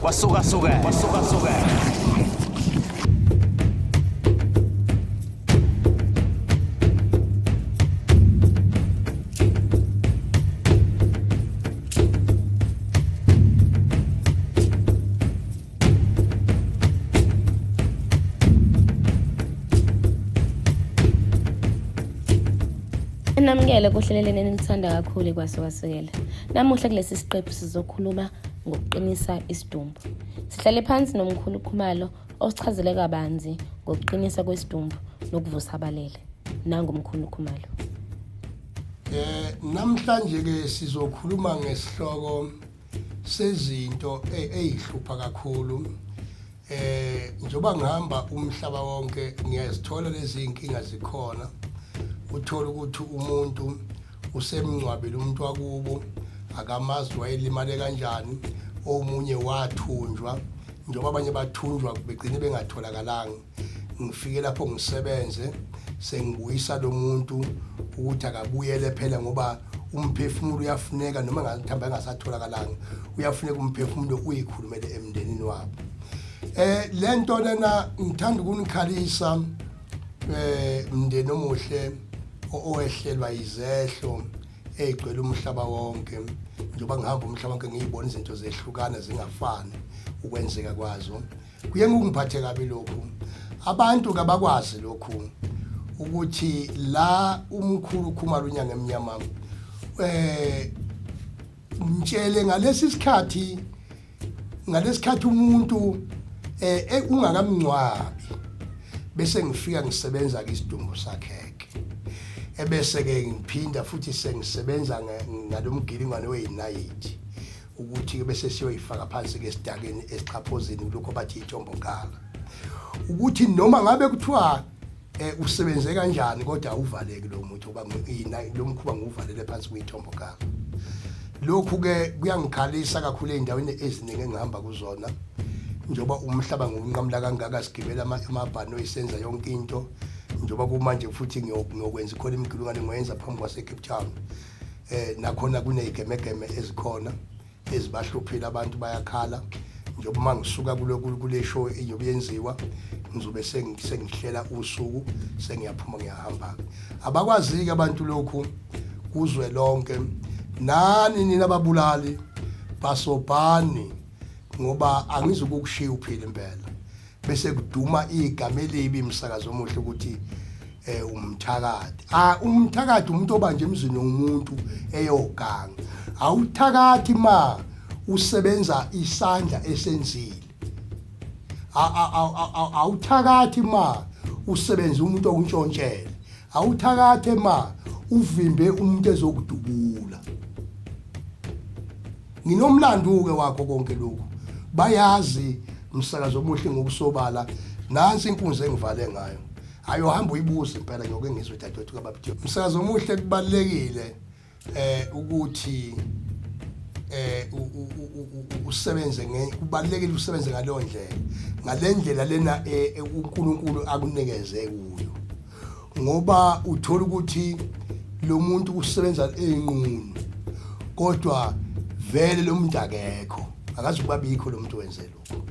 Kwasukasukela. Namukele kuhleleleni enilithanda kakhulu Kwasukasukela. Namuhla kulesi siqephu sizokhuluma ngokuqinisa isidumbu. Sihlale phansi noMkhulu Khumalo osichazele kabanzi ngokuqinisa kwesidumbu nokuvusa abalele. Nangu Mkhulu Khumalo. Namhlanje ke sizokhuluma ngesihloko sezinto ezihlupha kakhulu. Njoba ngihamba umhlaba wonke ngiyazithola lezi inkinga zikhona. Uthola ukuthi umuntu usemncwabela umuntu wakubo akamazi wayelimale kanjani, omunye wathunjwa njengoba abanye bathunjwa begcine bengatholakalanga. Ngifike lapho ngisebenze sengibuyisa lo muntu ukuthi akabuyele phela ngoba umphefumulo uyafuneka noma ngathamba engasatholakalanga, uyafuneka umphefumulo uyikhulumele emndenini wabo. Lento lena ngithanda ukunikhalisa mndeni omuhle owehlelwa izehlo egcwele umhlaba wonke. Njengoba ngihamba umhlaba wonke ngiyibona izinto zehlukana zingafani ukwenzeka kwazo, kuye ngungiphathe kabi lokhu. Abantu kabakwazi lokhu ukuthi la uMkhulu Khumalo unyanga emnyama mtshele ngalesi sikhathi umuntu ungakamncwabi bese ngifika ngisebenza kwisidumbu sakhe. Ebese ke ngiphinda futhi sengisebenza ngalomgilingwane weyinayithi ukuthi bese siyoyifaka phansi kesidakeni esichaphozini lokho bathi ithombonkala. Ukuthi noma ngabe kuthiwa usebenze kanjani kodwa uvaleke lo muntu oba lo mkhuba nguvalele phansi kwithombonkala. Lokhu ke kuyangikhalisa kakhulu eindaweni eziningi engihamba kuzona. Njoba umhlaba ngokunqamla kangaka sigibela amabhano isenza yonke into. Njoba kumanje futhi ngiyokwenza khona imigilungane ngoyenza phambi kwase Cape Town. Nakhona kuneyigemegeme ezikhona ezibahluphile abantu bayakhala. Njoba mangisuka kule show eyobuyenziwa ngizobe sengihlela usuku sengiyaphuma ngiyahamba. Abakwazi ke abantu lokhu kuzwe lonke. Nani nina ababulali basobhani ngoba angizukukushiya uphile impela. Bese kuduma igama elibi imsakazo omuhle ukuthi umthakathi. Umthakathi umuntu obanje emzini womuntu eyoganga. Awuthakathi ma usebenza isandla esenzile. Awuthakathi ma usebenza umuntu okuntshontshele. Awuthakathi ma uvimbe umuntu ezokudubula. Nginomlando ke wakho konke lokhu. Bayazi umsakazo omuhle ngokusobala nansi inkunzi engivale ngayo. Ayohamba uyibuza impela nyoke ngizwe dadewethu kababitho. Umsakazo omuhle kubalekile ukuthi usebenze kubalekile usebenze ngalo ndlela. Ngalendlela lena uNkulunkulu akunikeze kuyo. Ngoba uthola ukuthi lo muntu usebenza enqunu kodwa vele lo muntu akekho. Akazi ukubabikho lo muntu wenze lokho.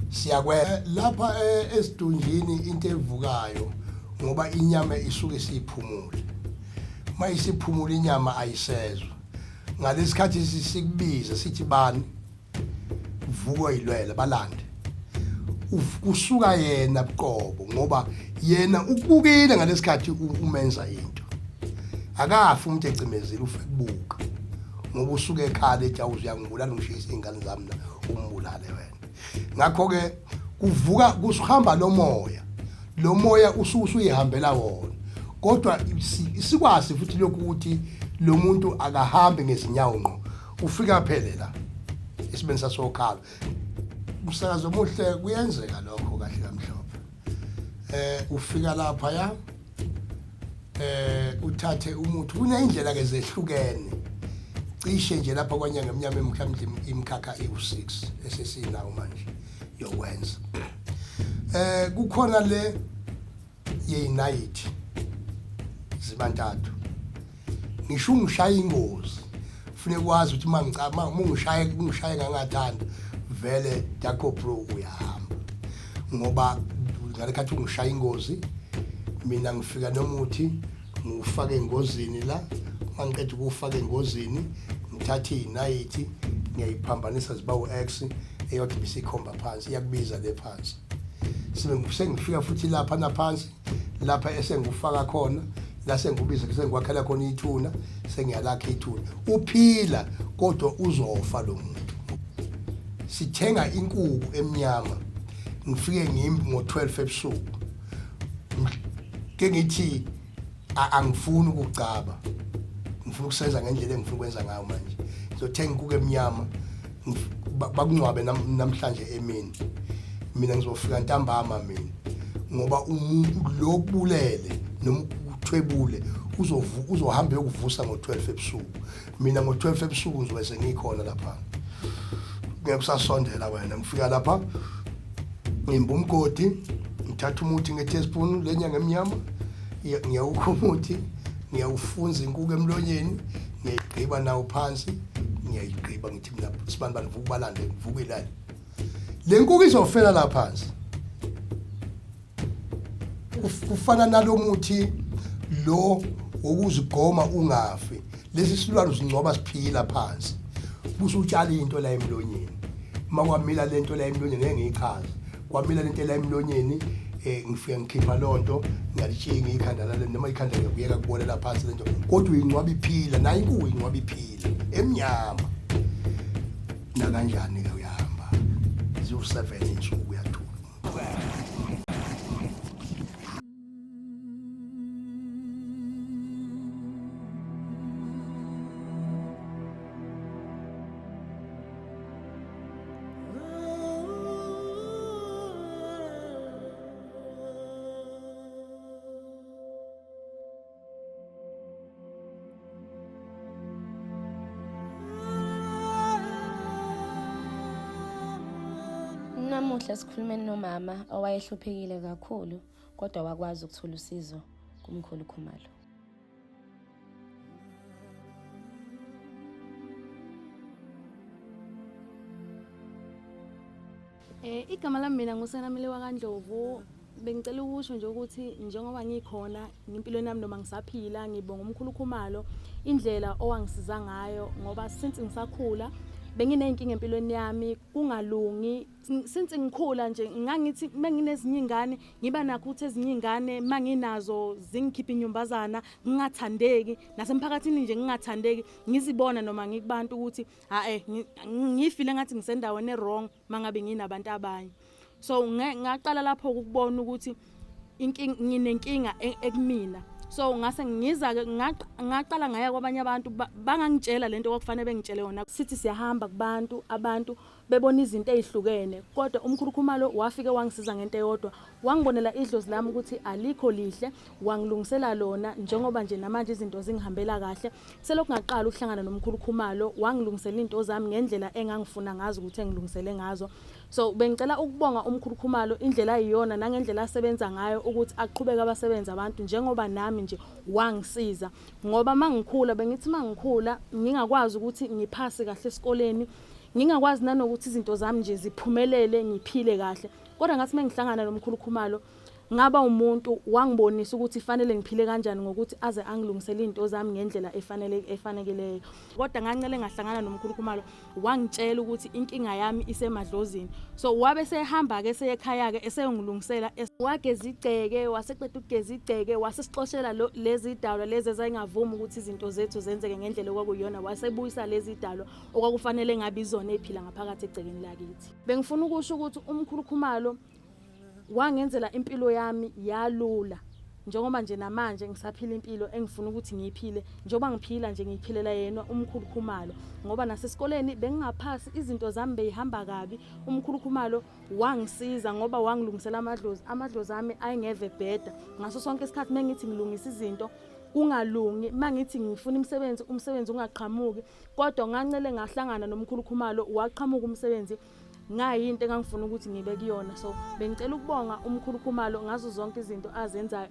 Siyakwe lapha esidunjini into evukayo ngoba inyama isuke siphumule. Mayisiphumula inyama ayisezwe. Ngalesikhathi sikubiza sithi bani vuko ilwele balande. Usuka yena buqobo ngoba yena ukubukile ngalesikhathi umenza into. Akafi umuntu ecimezile ufe kubuka. Ngoba usuke ekhala ethi awuzuyangibulala ngishisa ingane zami umbulale wena. Ngakho ke kuvuka kusihamba lo moya. Lo moya usuyihambela wona. Kodwa sikwazi futhi lokhu ukuthi lo muntu akahambe ngezinyawo ngqo. Ufika phelela. Isibeni sasokhala. Umsakazo omuhle kuyenzeka lokho kahle kamhlophe. Ufika lapha ya uthathe umuntu kunendlela ke zehlukene. Cishe nje lapha kwanyanga emnyama mhlawumbe imikhakha e6 esesinawo manje yokwenza. Kukhona le yeyinayithi zibantathu. Ngisho ungishaya ingozi kufanele kwazi ukuthi ungishaye ngangathanda vele yakho bro uyahamba ngoba ngalekhathi ungishaya ingozi mina ngifika nomuthi ngifake engozini la mangiqeda ukufaka engozini ngithatha inayithi ngiyayiphambanisa ziba u-X eyokhipha ikhomba phansi iyakubiza le phansi sengifika futhi lapha naphansi lapha esengufaka khona la sengubiza sengikwakhela khona ithuna sengiyalakha ithuna uphila kodwa uzofa lo muntu sithenga inkukhu emnyama ngifike ngo-12 ebusuku ke ngithi angifuni ukucaba ngifuna ukusenza ngendlela engifuna ukwenza ngayo manje ngizothenga inkukhu emnyama bakungcwabe namhlanje emini mina ngizofika ntambama mina ngoba umuntu lokubulele nomthwebule uzohamba ukuvusa ngo-12 ebusuku mina ngo-12 ebusuku ngizobe sengikhona lapha ngiyakusasondela wena ngifika lapha ngimba umgodi ngithatha umuthi nge-teaspoon lenyanga emnyama ngiyawukha umuthi ngiyawufunza inkukhu emlonyeni ngiyayigqiba nawo phansi ngiyayigqiba ngithi mina sibantu banivuka balande ngivuka ilali le nkukhu izofela la phansi kufana nalomuthi lo wokuzigoma ungafi lesi silwane uzingcoba siphila phansi busutshala into la emlonyeni makwamila lento la emlonyeni ngeke ngiyichaze kwamila lento la emlonyeni ngifika ngikhipha lonto ngiyalitshinga ikhanda lale noma ikhanda ngiyeka kubolela phansi lento kodwa uyingcwaba iphila nayo inkukhu ingcwaba iphila emnyama na kanjani ke uyahamba ziwu7 insuku uyathula Namuhla sikhulumeni nomama owayehluphekile kakhulu kodwa wakwazi ukuthola usizo kuMkhulu Khumalo. Igama lami mina nguSenamile waKaNdlovu. Bengicela ukusho nje ukuthi njengoba ngikhona ngempilweni yami noma ngisaphila ngibonga uMkhulu Khumalo indlela owangisiza ngayo ngoba since ngisakhula benginenkinga empilweni yami kungalungi since ngikhula nje ngangithi menginezinye ingane ngiba nakho ukuthi ezinye ingane manginazo zingikhipha inyumbazana ngingathandeki nasemphakathini nje ngingathandeki ngizibona noma ngikubantu ukuthi ngifile ngathi ngisendaweni e-wrong mangabe nginabantu abanye so ngaqala lapho ukubona ukuthi nginenkinga ekumina so ngase ngiza ke ngaqala ngaya kwabanye abantu bangangitshela lento okufanele bengitshele yona sithi siyahamba kubantu abantu bebona izinto ezihlukene kodwa uMkhulu Khumalo wafike wangisiza ngento eyodwa wangibonela idlozi lami ukuthi alikho lihle wangilungisela lona njengoba nje namanje izinto zingihambela kahle selokhu ngaqala ukuhlangana noMkhulu Khumalo wangilungisela into zami ngendlela engangifuna ngazo ukuthi engilungisele ngazo so bengicela ukubonga uMkhulu Khumalo indlela ayiyona nangendlela asebenza ngayo ukuthi aqhubeke abasebenza abantu njengoba nami nje wangisiza ngoba mangikhula bengithi mangikhula ngingakwazi ukuthi ngiphase kahle esikoleni ngingakwazi nanokuthi izinto zami nje ziphumelele ngiphile kahle kodwa ngathi mengihlangana noMkhulu Khumalo ngaba umuntu wangibonisa ukuthi fanele ngiphile kanjani ngokuthi aze angilungisele into zami ngendlela efaneleyo kodwa ngancele ngahlangana noMkhulu Khumalo wangitshela ukuthi inkinga yami isemadlozini so wabe sehamba ke seyekhaya ke esengilungisela wageza igceke waseqeda ukugeza igceke wasesixoshela lezi idalwa lezi ezayingavuma ukuthi izinto zethu zenzeke ngendlela okwakuyona wasebuyisa lezi idalwa okwakufanele ngabe izona eziphila ngaphakathi egcekeni lakithi bengifuna ukusho ukuthi uMkhulu Khumalo wangenzela impilo yami yalula njengoba nje namanje ngisaphila impilo engifuna ukuthi ngiyiphile njengoba ngiphila nje ngiyiphilela yena uMkhulu Khumalo ngoba nasesikoleni bengingaphasi izinto zami behamba kabi uMkhulu Khumalo wangisiza ngoba wangilungisela amadlozi ami ayengeve bheda ngaso sonke isikhathi mengithi ngilungisa izinto kungalungi mangithi ngifuna umsebenzi ungaqhamuki kodwa ngancele ngahlangana noMkhulu Khumalo waqhamuka umsebenzi ngayinto engangifuna ukuthi ngibe kuyona. So bengicela ukubonga umkhulu Khumalo ngazo zonke izinto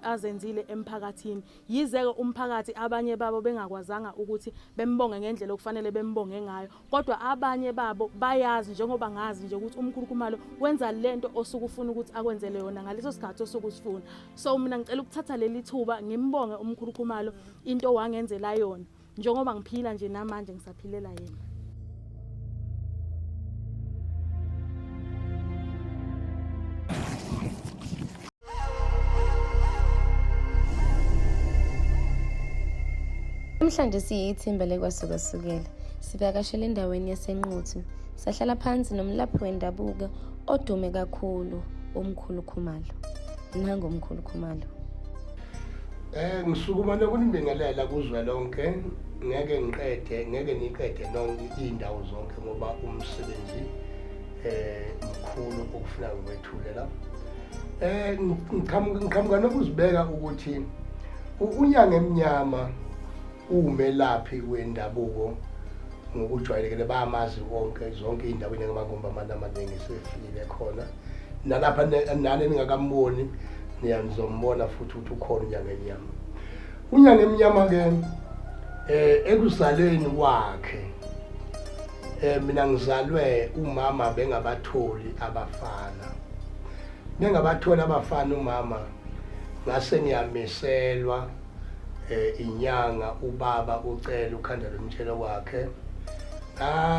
azenzile emphakathini. Yize-ke umphakathi abanye babo bengakwazanga ukuthi bembonge ngendlela okufanele bembonge ngayo, kodwa abanye babo bayazi njengoba ngazi nje ukuthi umkhulu Khumalo wenza lento osuke ufuna ukuthi akwenzele yona ngaleso sikhathi osuke usifuna. So mina ngicela ukuthatha leli thuba ngimbonge umkhulu Khumalo into wangenzela yona, njengoba ngiphila nje namanje ngisaphilela yena. Namhlanje siyithimba leKwasukasukela. Sivakashele endaweni yaseNquthu. Sahlala phansi nomlaphi wendabuko odume kakhulu, uMkhulu Khumalo. Nangu uMkhulu Khumalo. Ngisukumane kunibingelela kuzwe lonke, ngeke niqede nonke indawo zonke ngoba umsebenzi mkhulu okufuna ukwethulela. Ngikhamuka nokuzibeka ukuthi unyanga emnyama umelaphi wendabuko ngokujwayelekile bayamazi wonke zonke indawo njengamangomba amaningi sefikile khona. Nalapha nani ningakamboni niyanzombona futhi ukuthi ukhona unyanga emnyama. Unyanga emnyama ke ekuzalweni kwakhe mina ngizalwe umama bengabatholi abafana. Bengabatholi abafana umama ngase ngiyamiselwa inyanga ubaba uCele ukhanda lomtshelo wakhe.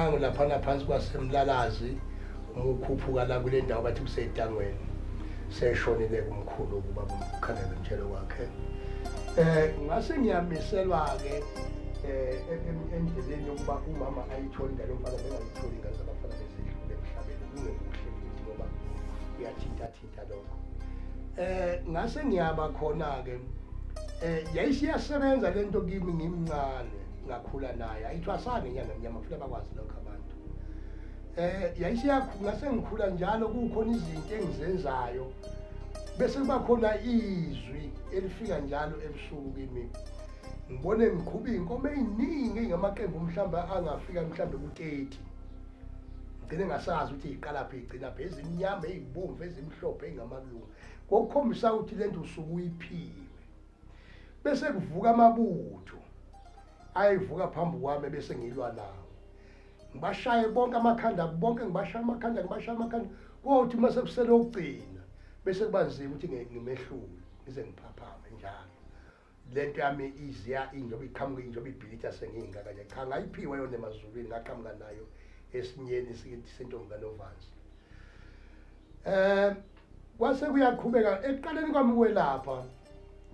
Ngilapha phansi kwasemlalazi umukhuphuka la kule ndawo bathi kusedangweni. Seshonile kumkhulu ubaba ukhanda lomtshelo wakhe. Ngase ngiyamiselwa ke endleleni yokuba umama ayithole indalo mfana bengayitholi ingane zabafana bezidlule emhlabeni kungekuhle futhi ngoba uyathinta lokho. Ngase ngiyaba khona ke yayisiyasebenza lento kimi ngimncane ngakhula naye ayithwasane inyanga emnyama futhi abakwazi lokho abantu. Ngase ngikhula njalo kukhona izinto engizenzayo bese kuba khona izwi elifika njalo ebusuku kimi. Ngibone ngiqhuba inkomo eziningi ngamaqembu mhlamba angafika mhlambe ku30. Ngicela ngasazi ukuthi iqalaphi igcina phezulu imnyama ezibomvu ezimhlophe engamalungu. Kokukhombisa ukuthi lento usuku uyiphiwe. Bese kuvuka amabutho ayivuka phambi kwami bese ngilwa nawo. Ngibashaye bonke amakhanda bonke ngibashaya amakhanda kothi mase kusele ukugcina bese kubanzima ukuthi ngimehlule ngize ngiphaphame njalo. Lento yami iziya injoba iqhamuka injoba ibhilitha sengingaka nje cha ngayiphiwe yona emazulwini ngaqhamuka nayo esinyeni sikithi sentombi kaNovanzi. Kwase kuyaqhubeka ekuqaleni kwami kwelapha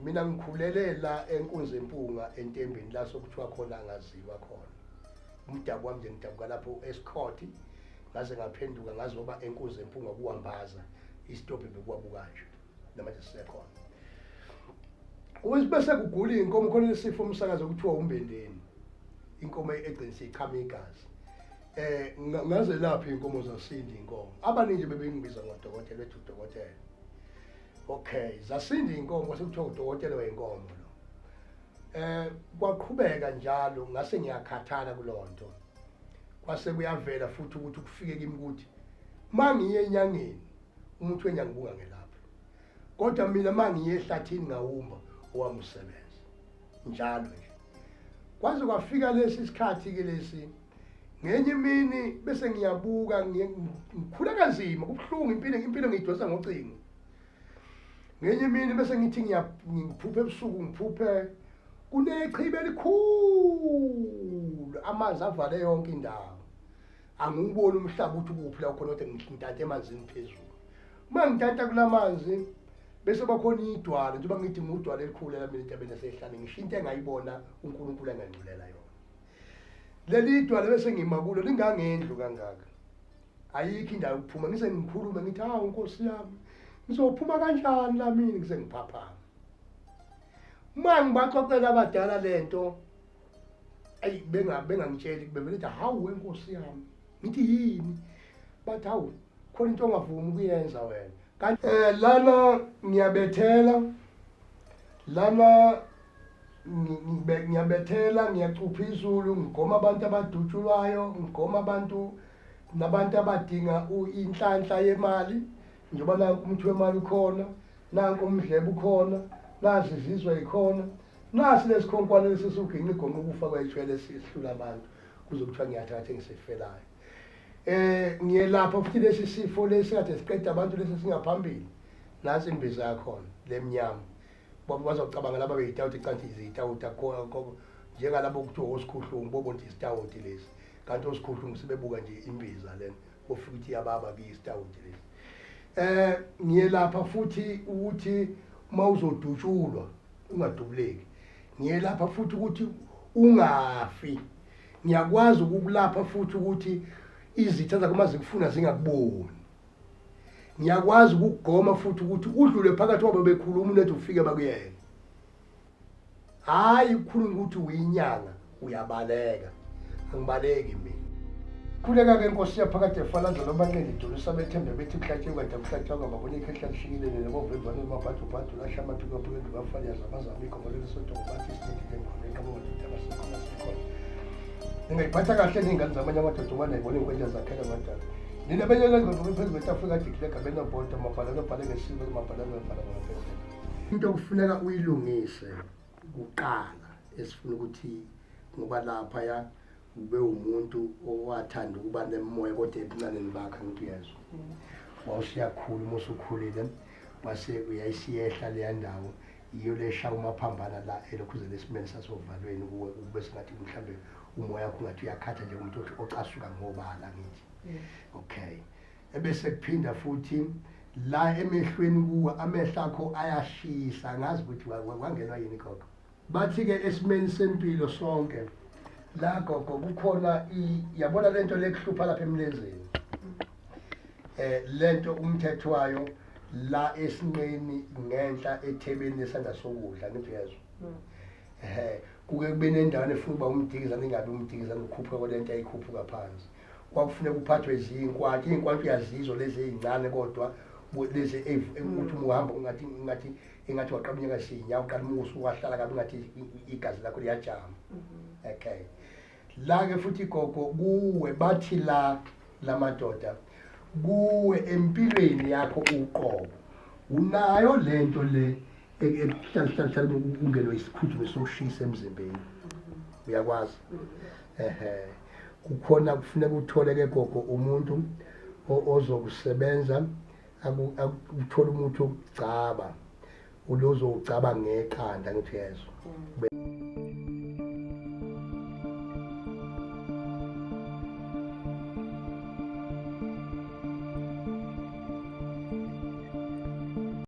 mina ngikhulele la enkunzi empunga entembeni la sokuthiwa khona angaziwa khona. Umdabu wami nje ngidabuka lapho eScott ngaze ngaphenduka ngazoba enkunzi empunga kuhambaza istophi bekwabuka nje namanje sisekhona. Bese kugula inkomo khona lesifo umsakazo kuthiwa umbendeni. Inkomo egcinisa ichama igazi. Ngaze lapha inkomo zasinda inkomo. Abaningi bebengibiza ngodokotela wethu udokotela. Okay, zasinda inkomo kwase kuthiwa udokotela wenkomo lo. Kwaqhubeka njalo ngase ngiyakhathala kulonto. Kwase kuyavela futhi ukuthi kufike kimi ukuthi mangiye enyangeni umuntu wenyangibunga ngelapha. Kodwa mina mangiye ehlathini ngawumba owami usebenza. Njalo nje. Kwaze kwafika lesi sikhathi ke lesi ngenye imini bese ngiyabuka ngikhula kanzima kubhlungu impilo ngidonsa ngocingo. Ngenye imini bese ngithi ngiphuphe ebusuku ngiphuphe kunechibe elikhulu amanzi avale yonke indawo. Angiboni umhlaba ukuthi kuphi la khona kodwa ngithathe emanzini phezulu. Uma ngithatha kulamanzi bese bakhona idwala njengoba ngithi ngudwala elikhulu la mina entabeni yasehlane ngishinto engayibona uNkulunkulu engangculela yona. Leli idwala bese ngimakulo lingangendlu kangaka. Ayikho indawo ukuphuma ngise ngikhulume ngithi hawu Nkosi yami ngizophuma kanjani la mina ngise ngiphaphama. Uma ngibaxoxela abadala lento ayi bengangitsheli bevele ethi hawu Nkosi yami ngithi yini bathi hawu khona into ongavumi ukuyenza wena. Kanti lana ngiyabethela lana ngiyabethela ngiyacupha izulu ngigoma abantu abadutshulwayo ngigoma abantu nabantu abadinga inhlanhla yemali njengoba nanku umuntu wemali ukhona, nanku umdlebo ukhona, nazi izizwe ikhona, nasi lesikhonkwane lesisuginqa igoma ukufa kwayithwele sihlula abantu kuze kuthiwa ngiyathatha ngisefelayo. Ngiyelapha futhi lesi sifo lesi kade siqeda abantu lesi singaphambili. Nasi imbiza yakhona lemnyama. Bazocabanga laba beyitawuthi kanti izitawuthi akho njengalabo kuthiwa osikhuhlungu bobonke isitawuthi lesi. Kanti osikhuhlungu sibebuka nje imbiza lena ofika ukuthi yababa kuyisitawuthi lesi. Ngiyelapha futhi ukuthi uma uzodutshulwa ungadubuleki. Ngiyelapha futhi ukuthi ungafi. Ngiyakwazi ukukulapha futhi ukuthi izitha zakho mazikufuna zingakuboni. Ngiyakwazi ukugoma futhi ukuthi udlule phakathi kwabo bekhuluma unethi ufike bakuyeke. Hayi ukukhuluma ukuthi uyinyanga uyabaleka. Angibaleki mina. Khuleka ke Nkosi yaphakathi efalanza lo bantu ngidulisa bethembe bethi kuhlatshe kade kuhlatshe ngababona ikhehla lishikile nebovemvane maphathu phathu lashama thuka phike ngabafana yazamazama ikhomelo soto bathi sithi ngone kabo ukuthi abasekhona sekhona. Ngiyiphatha kahle nezingane zamanye amadoda ubona ibona inkwenja zakhela madala. Nina benyela ngoba phezulu kwetafika dikleka bena bonke amabhala nobhala ngesimo amabhala nobhala ngaphezulu. Into okufuneka uyilungise kuqala esifuna ukuthi ngoba lapha ya ube umuntu owathanda ukuba nemoya kodwa ebunaneni bakhe ngithi uyezwa. Wawusiyakhula uma usukhulile base uyayisiyehla le ndawo iyo lesha umaphambana la elokhuze lesimene sasovalweni kuwe kube singathi mhlambe umoya wakho ngathi uyakhatha nje umuntu ocasuka ngobala ngithi. Okay. Ebese kuphinda futhi la emehlweni kuwe amehla akho ayashisa ngazi ukuthi wangenwa yini gogo. Bathi ke esimeni sempilo sonke la gogo kukhona yabona lento lekuhlupha lapha emlenzeni. Lento umthetho wayo la esinqeni ngenhla ethebeni lesanda sokudla ngithi uyezwa. Kuke kube nendawo efuna uba umdikiza ningabe umdikiza ukukhupha kwalento ayikhuphuka phansi. Kwakufuneka uphathwe izinkwanti, izinkwanti uyazizwa lezi ezincane kodwa lezi ukuthi uhamba ungathi waqabunyeka sinyawo uqala umusu wahlala kabi ngathi igazi lakho liyajama. Okay. La ke futhi gogo kuwe bathi la madoda kuwe empilweni yakho uqobo unayo lento le ekuhlala ungenwe isikhuthume sokushisa emzimbeni. Uyakwazi? Kukhona kufuneka uthole ke gogo umuntu ozokusebenza uthola umuntu ogcaba ulozo ucaba ngekhanda ngithi yezo.